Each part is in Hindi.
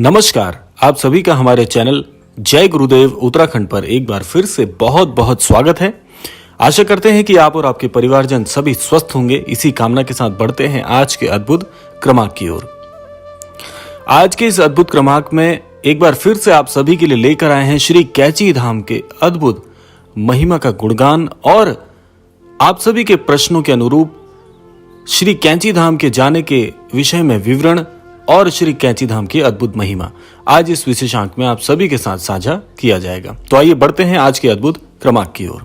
नमस्कार, आप सभी का हमारे चैनल जय गुरुदेव उत्तराखंड पर एक बार फिर से बहुत बहुत स्वागत है। आशा करते हैं कि आप और आपके परिवारजन सभी स्वस्थ होंगे। इसी कामना के साथ बढ़ते हैं आज के अद्भुत क्रमांक की ओर। आज के इस अद्भुत क्रमांक में एक बार फिर से आप सभी के लिए लेकर आए हैं श्री कैची धाम के अद्भुत महिमा का गुणगान और आप सभी के प्रश्नों के अनुरूप श्री कैची धाम के जाने के विषय में विवरण और श्री कैची धाम की अद्भुत महिमा आज इस विशेषांक में आप सभी के साथ साझा किया जाएगा। तो आइए बढ़ते हैं आज के अद्भुत क्रमांक की ओर।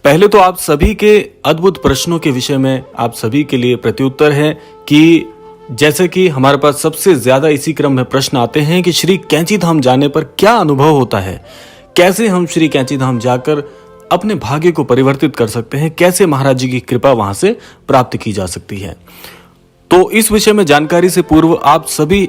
पहले तो आप सभी के अद्भुत प्रश्नों के विषय में आप सभी के लिए प्रत्युत्तर है कि जैसे कि हमारे पास सबसे ज्यादा इसी क्रम में प्रश्न आते हैं कि श्री कैची धाम जाने पर क्या अनुभव होता है, कैसे हम श्री कैची धाम जाकर अपने भाग्य को परिवर्तित कर सकते हैं, कैसे महाराज जी की कृपा वहां से प्राप्त की जा सकती है। तो इस विषय में जानकारी से पूर्व आप सभी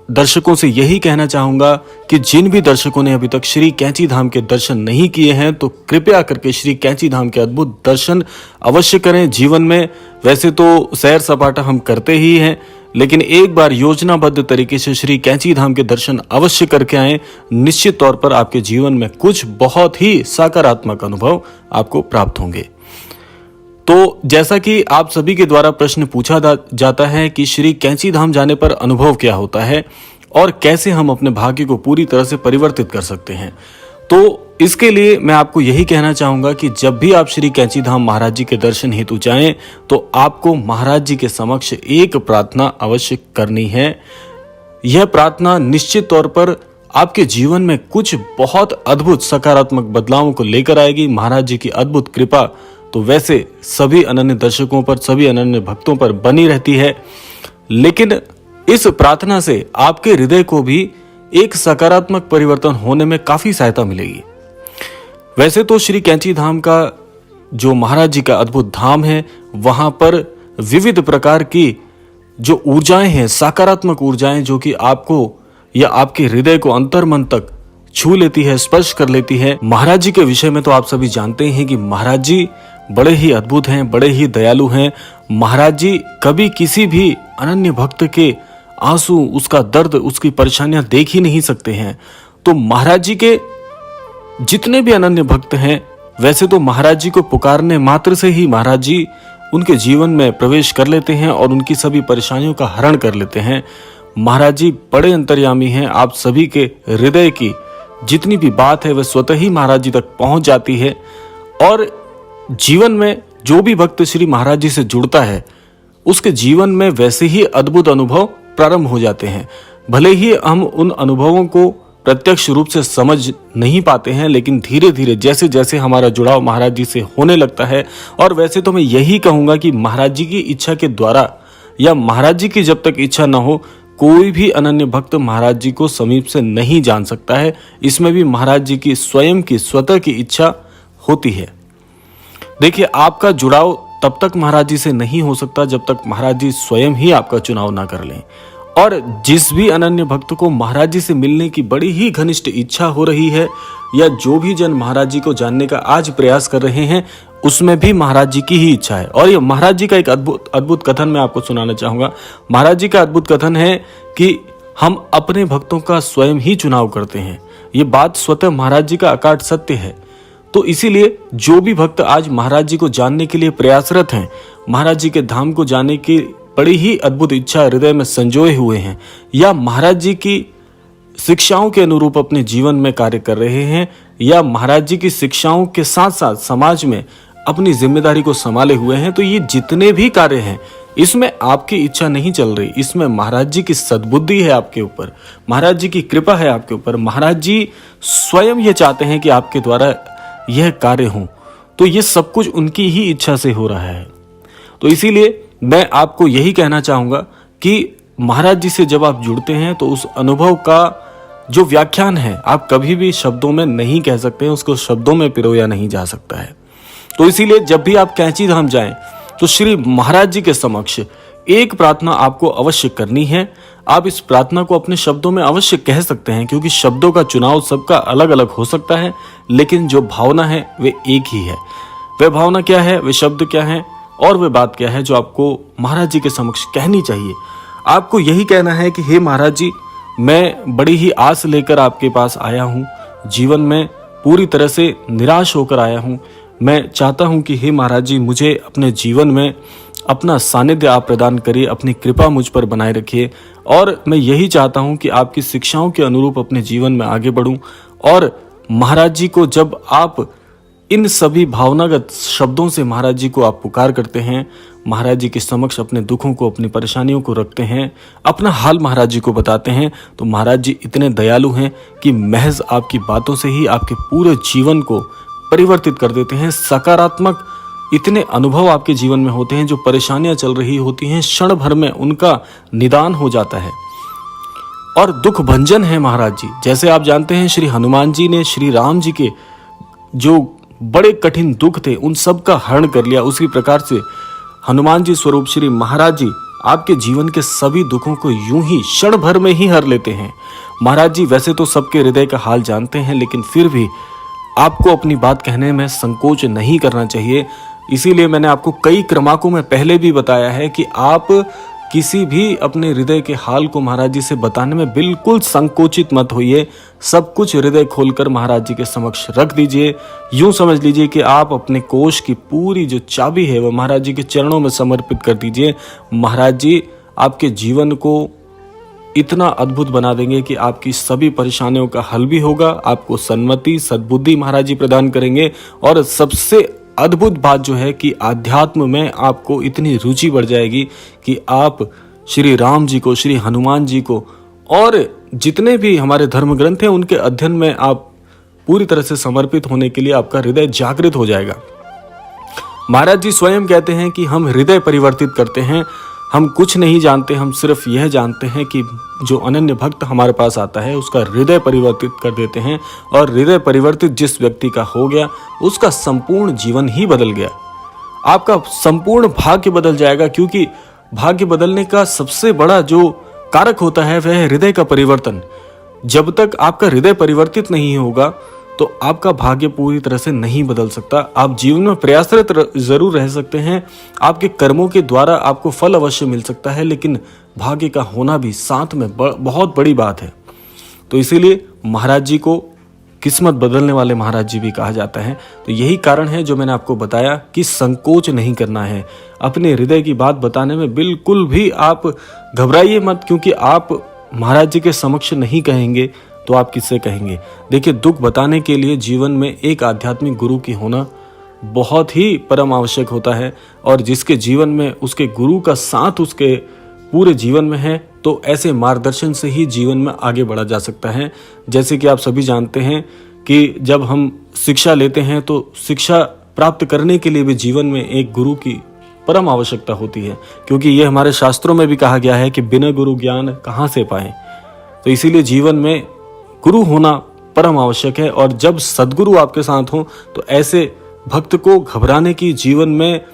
दर्शकों से यही कहना चाहूंगा कि जिन भी दर्शकों ने अभी तक श्री कैची धाम के दर्शन नहीं किए हैं तो कृपया करके श्री कैची धाम के अद्भुत दर्शन अवश्य करें। जीवन में वैसे तो सैर सपाटा हम करते ही हैं, लेकिन एक बार योजनाबद्ध तरीके से श्री कैची धाम के दर्शन अवश्य करके आएं। निश्चित तौर पर आपके जीवन में कुछ बहुत ही सकारात्मक अनुभव आपको प्राप्त होंगे। तो जैसा कि आप सभी के द्वारा प्रश्न पूछा जाता है कि श्री कैची धाम जाने पर अनुभव क्या होता है और कैसे हम अपने भाग्य को पूरी तरह से परिवर्तित कर सकते हैं, तो इसके लिए मैं आपको यही कहना चाहूंगा कि जब भी आप श्री कैची धाम महाराज जी के दर्शन हेतु जाएं तो आपको महाराज जी के समक्ष एक प्रार्थना अवश्य करनी है। यह प्रार्थना निश्चित तौर पर आपके जीवन में कुछ बहुत अद्भुत सकारात्मक बदलावों को लेकर आएगी। महाराज जी की अद्भुत कृपा तो वैसे सभी अनन्य दर्शकों पर, सभी अनन्य भक्तों पर बनी रहती है, लेकिन इस प्रार्थना से आपके हृदय को भी एक सकारात्मक परिवर्तन होने में काफी सहायता मिलेगी। वैसे तो श्री कैची धाम का जो महाराज जी का अद्भुत धाम है, वहां पर विविध प्रकार की जो ऊर्जाएं हैं, सकारात्मक ऊर्जाएं जो कि आपको या आपके हृदय को अंतर्मन तक छू लेती है, स्पर्श कर लेती है। महाराज जी के विषय में तो आप सभी जानते हैं कि महाराज जी बड़े ही अद्भुत हैं, बड़े ही दयालु हैं। महाराज जी कभी किसी भी अनन्य भक्त के आंसू, उसका दर्द, उसकी परेशानियां देख ही नहीं सकते हैं। तो महाराज जी के जितने भी अनन्य भक्त हैं, वैसे तो महाराज जी को पुकारने मात्र से ही महाराज जी उनके जीवन में प्रवेश कर लेते हैं और उनकी सभी परेशानियों का हरण कर लेते हैं। महाराज जी बड़े अंतर्यामी हैं। आप सभी के हृदय की जितनी भी बात है वह स्वतः ही महाराज जी तक पहुंच जाती है और जीवन में जो भी भक्त श्री महाराज जी से जुड़ता है उसके जीवन में वैसे ही अद्भुत अनुभव प्रारंभ हो जाते हैं। भले ही हम उन अनुभवों को प्रत्यक्ष रूप से समझ नहीं पाते हैं, लेकिन धीरे धीरे जैसे जैसे हमारा जुड़ाव महाराज जी से होने लगता है, और वैसे तो मैं यही कहूंगा कि महाराज जी की इच्छा के द्वारा या महाराज जी की जब तक इच्छा न हो कोई भी अनन्य भक्त महाराज जी को समीप से नहीं जान सकता है। इसमें भी महाराज जी की स्वयं की स्वतः की इच्छा होती है। देखिए, आपका जुड़ाव तब तक महाराज जी से नहीं हो सकता जब तक महाराज जी स्वयं ही आपका चुनाव ना कर लें। और जिस भी अनन्य भक्त को महाराज जी से मिलने की बड़ी ही घनिष्ठ इच्छा हो रही है या जो भी जन महाराज जी को जानने का आज प्रयास कर रहे हैं, उसमें भी महाराज जी की ही इच्छा है। और ये महाराज जी का एक अद्भुत कथन मैं आपको सुनाना चाहूंगा। महाराज जी का अद्भुत कथन है कि हम अपने भक्तों का स्वयं ही चुनाव करते हैं। ये बात स्वतः महाराज जी का अकाट सत्य है। तो इसीलिए जो भी भक्त आज महाराज जी को जानने के लिए प्रयासरत हैं, महाराज जी के धाम को जाने की बड़ी ही अद्भुत इच्छा हृदय में संजोए हुए हैं, या महाराज जी की शिक्षाओं के अनुरूप अपने जीवन में कार्य कर रहे हैं, या महाराज जी की शिक्षाओं के साथ साथ समाज में अपनी जिम्मेदारी को संभाले हुए हैं, तो ये जितने भी कार्य हैं इसमें आपकी इच्छा नहीं चल रही, इसमें महाराज जी की सद्बुद्धि है आपके ऊपर, महाराज जी की कृपा है आपके ऊपर। महाराज जी स्वयं ये चाहते हैं कि आपके द्वारा यह कार्य हो, तो ये सब कुछ उनकी ही इच्छा से हो रहा है। तो इसीलिए मैं आपको यही कहना चाहूंगा कि महाराज जी से जब आप जुड़ते हैं तो उस अनुभव का जो व्याख्यान है आप कभी भी शब्दों में नहीं कह सकते हैं, उसको शब्दों में पिरोया नहीं जा सकता है। तो इसीलिए जब भी आप कैची धाम जाएं तो श्री महाराज जी के समक्ष एक प्रार्थना आपको अवश्य करनी है। आप इस प्रार्थना को अपने शब्दों में अवश्य कह सकते हैं, क्योंकि शब्दों का चुनाव सबका अलग अलग हो सकता है, लेकिन जो भावना है वे एक ही है। वह भावना क्या है, वे शब्द क्या है और वह बात क्या है जो आपको महाराज जी के समक्ष कहनी चाहिए। आपको यही कहना है कि हे महाराज जी, मैं बड़ी ही आस लेकर आपके पास आया हूँ, जीवन में पूरी तरह से निराश होकर आया हूँ। मैं चाहता हूँ कि हे महाराज जी, मुझे अपने जीवन में अपना सानिध्य आप प्रदान करिए, अपनी कृपा मुझ पर बनाए रखिए, और मैं यही चाहता हूँ कि आपकी शिक्षाओं के अनुरूप अपने जीवन में आगे बढ़ूँ। और महाराज जी को जब आप इन सभी भावनागत शब्दों से महाराज जी को आप पुकार करते हैं, महाराज जी के समक्ष अपने दुखों को, अपनी परेशानियों को रखते हैं, अपना हाल महाराज जी को बताते हैं, तो महाराज जी इतने दयालु हैं कि महज आपकी बातों से ही आपके पूरे जीवन को परिवर्तित कर देते हैं। सकारात्मक इतने अनुभव आपके जीवन में होते हैं, जो परेशानियां चल रही होती हैं क्षण भर में उनका निदान हो जाता है। और दुख भंजन है महाराज जी। जैसे आप जानते हैं, श्री हनुमान जी ने श्री राम जी के जो बड़े कठिन दुख थे उन सब का हरण कर लिया, उसी प्रकार से हनुमान जी स्वरूप श्री महाराज जी आपके जीवन के सभी दुखों को यूं ही क्षण भर में ही हर लेते हैं। महाराज जी वैसे तो सबके हृदय का हाल जानते हैं, लेकिन फिर भी आपको अपनी बात कहने में संकोच नहीं करना चाहिए। इसीलिए मैंने आपको कई क्रमांकों में पहले भी बताया है कि आप किसी भी अपने हृदय के हाल को महाराज जी से बताने में बिल्कुल संकोचित मत होइए। सब कुछ हृदय खोलकर महाराज जी के समक्ष रख दीजिए। यूं समझ लीजिए कि आप अपने कोष की पूरी जो चाबी है वो महाराज जी के चरणों में समर्पित कर दीजिए। महाराज जी आपके जीवन को इतना अद्भुत बना देंगे कि आपकी सभी परेशानियों का हल भी होगा, आपको सन्मति सद्बुद्धि महाराज जी प्रदान करेंगे। और सबसे अद्भुत बात जो है कि आध्यात्म में आपको इतनी रुचि बढ़ जाएगी कि आप श्री राम जी को, श्री हनुमान जी को और जितने भी हमारे धर्म ग्रंथ हैं उनके अध्ययन में आप पूरी तरह से समर्पित होने के लिए आपका हृदय जागृत हो जाएगा। महाराज जी स्वयं कहते हैं कि हम हृदय परिवर्तित करते हैं, हम कुछ नहीं जानते, हम सिर्फ यह जानते हैं कि जो अनन्य भक्त हमारे पास आता है उसका हृदय परिवर्तित कर देते हैं। और हृदय परिवर्तित जिस व्यक्ति का हो गया उसका संपूर्ण जीवन ही बदल गया, आपका संपूर्ण भाग्य बदल जाएगा। क्योंकि भाग्य बदलने का सबसे बड़ा जो कारक होता है वह है हृदय का परिवर्तन। जब तक आपका हृदय परिवर्तित नहीं होगा तो आपका भाग्य पूरी तरह से नहीं बदल सकता। आप जीवन में प्रयासरत जरूर रह सकते हैं, आपके कर्मों के द्वारा आपको फल अवश्य मिल सकता है, लेकिन भाग्य का होना भी साथ में बहुत बड़ी बात है। तो इसीलिए महाराज जी को किस्मत बदलने वाले महाराज जी भी कहा जाता है। तो यही कारण है जो मैंने आपको बताया कि संकोच नहीं करना है, अपने हृदय की बात बताने में बिल्कुल भी आप घबराइए मत। क्योंकि आप महाराज जी के समक्ष नहीं कहेंगे तो आप किससे कहेंगे। देखिए, दुख बताने के लिए जीवन में एक आध्यात्मिक गुरु की होना बहुत ही परम आवश्यक होता है। और जिसके जीवन में उसके गुरु का साथ उसके पूरे जीवन में है तो ऐसे मार्गदर्शन से ही जीवन में आगे बढ़ा जा सकता है। जैसे कि आप सभी जानते हैं कि जब हम शिक्षा लेते हैं तो शिक्षा प्राप्त करने के लिए भी जीवन में एक गुरु की परम आवश्यकता होती है। क्योंकि ये हमारे शास्त्रों में भी कहा गया है कि बिना गुरु ज्ञान कहाँ से पाएं। तो इसीलिए जीवन में गुरु होना परम आवश्यक है। और जब सद्गुरु आपके साथ हो तो ऐसे भक्त को घबराने की, जीवन में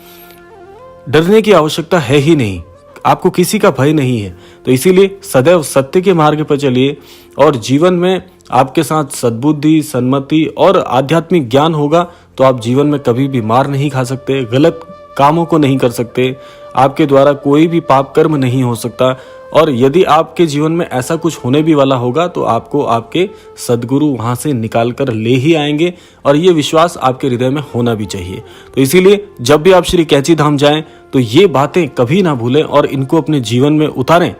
डरने की आवश्यकता है ही नहीं, आपको किसी का भय नहीं है। तो इसीलिए सदैव सत्य के मार्ग पर चलिए और जीवन में आपके साथ सद्बुद्धि, सन्मति और आध्यात्मिक ज्ञान होगा तो आप जीवन में कभी भी मार नहीं खा सकते, गलत कामों को नहीं कर सकते, आपके द्वारा कोई भी पाप कर्म नहीं हो सकता। और यदि आपके जीवन में ऐसा कुछ होने भी वाला होगा तो आपको आपके सद्गुरु वहां से निकाल कर ले ही आएंगे। और ये विश्वास आपके हृदय में होना भी चाहिए। तो इसीलिए जब भी आप श्री कैंची धाम जाएं तो ये बातें कभी ना भूलें और इनको अपने जीवन में उतारें।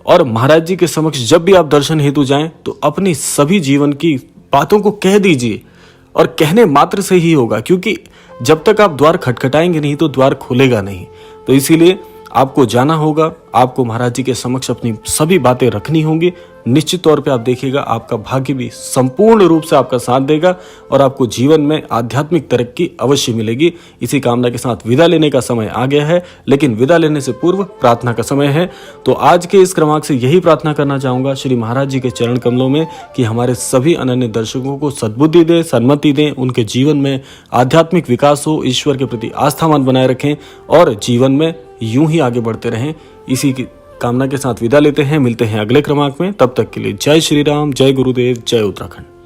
और महाराज जी के समक्ष जब भी आप दर्शन हेतु जाएं तो अपनी सभी जीवन की बातों को कह दीजिए। और कहने मात्र से ही होगा, क्योंकि जब तक आप द्वार खटखटाएंगे नहीं तो द्वार खुलेगा नहीं। तो इसीलिए आपको जाना होगा, आपको महाराज जी के समक्ष अपनी सभी बातें रखनी होंगी। निश्चित तौर पे आप देखिएगा आपका भाग्य भी संपूर्ण रूप से आपका साथ देगा और आपको जीवन में आध्यात्मिक तरक्की अवश्य मिलेगी। इसी कामना के साथ विदा लेने का समय आ गया है, लेकिन विदा लेने से पूर्व प्रार्थना का समय है। तो आज के इस क्रमांक से यही प्रार्थना करना चाहूंगा श्री महाराज जी के चरण कमलों में कि हमारे सभी अनन्य दर्शकों को सद्बुद्धि दें, सन्मति दें, उनके जीवन में आध्यात्मिक विकास हो, ईश्वर के प्रति आस्थावान बनाए रखें और जीवन में यूं ही आगे बढ़ते रहें। इसी की कामना के साथ विदा लेते हैं, मिलते हैं अगले क्रमांक में। तब तक के लिए जय श्री राम, जय गुरुदेव, जय उत्तराखंड।